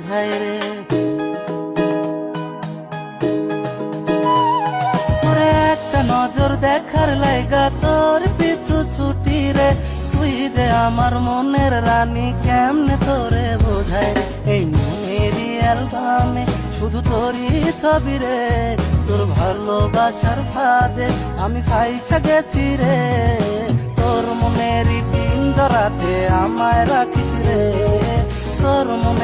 ভাই রে ওরে একটা নজর দেখার লাইগা তোর পিছু ছুটি রে তুই যে আমার মনের রানী কেমনে তোরে বোঝাই রে এই মনেরই অ্যালবামে শুধু তোরই ছবি রে তোর ভালোবাসার ফাঁদে আমি ফাইসা গেছি রে তোর মনেরই পিঞ্জরাতে আমায় রাখিস রে তোর মনে